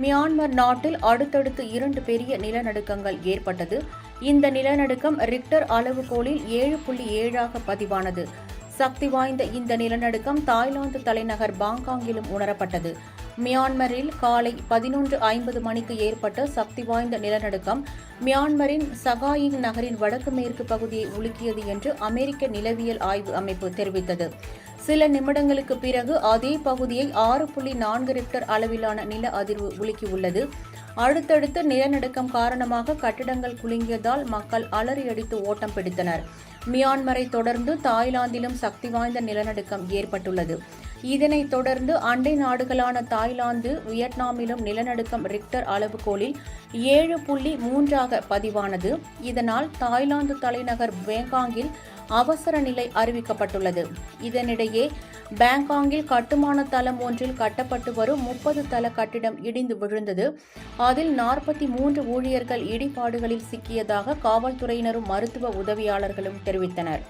Myanmar நாட்டில் அடுத்தடுத்து 2 பெரிய நிலநடுக்கங்கள் ஏற்பட்டது. இந்த நிலநடுக்கம் ரிக்டர் அளவுகோலில் 7.7 பதிவானது. சக்தி வாய்ந்த இந்த நிலநடுக்கம் தாய்லாந்து தலைநகர் பாங்காங்கிலும் உணரப்பட்டது. மியான்மரில் காலை 11:50 மணிக்கு ஏற்பட்ட சக்தி வாய்ந்த நிலநடுக்கம் மியான்மரின் சகாயிங் நகரின் வடக்கு மேற்கு பகுதியை உலுக்கியது என்று அமெரிக்க நிலவியல் ஆய்வு அமைப்பு தெரிவித்தது. சில நிமிடங்களுக்கு பிறகு அதே பகுதியை 6.4 ரிக்டர் அளவிலான நில அதிர்வு உலுக்கியுள்ளது. அடுத்தடுத்து நிலநடுக்கம் காரணமாக கட்டிடங்கள் குலுங்கியதால் மக்கள் அலறியடித்து ஓட்டம் பிடித்தனர். மியான்மரை தொடர்ந்து தாய்லாந்திலும் சக்தி வாய்ந்த நிலநடுக்கம் ஏற்பட்டுள்ளது. இதனைத் தொடர்ந்து அண்டை நாடுகளான தாய்லாந்து, வியட்நாமிலும் நிலநடுக்கம் ரிக்டர் அளவுகோலில் 7.3 பதிவானது. இதனால் தாய்லாந்து தலைநகர் பேங்காங்கில் அவசர நிலை அறிவிக்கப்பட்டுள்ளது. இதனிடையே பேங்காங்கில் கட்டுமான தளம் ஒன்றில் கட்டப்பட்டு வரும் 30 தள கட்டிடம் இடிந்து விழுந்தது. அதில் 43 ஊழியர்கள் இடிபாடுகளில் சிக்கியதாக காவல்துறையினரும் மருத்துவ உதவியாளர்களும் தெரிவித்தனர்.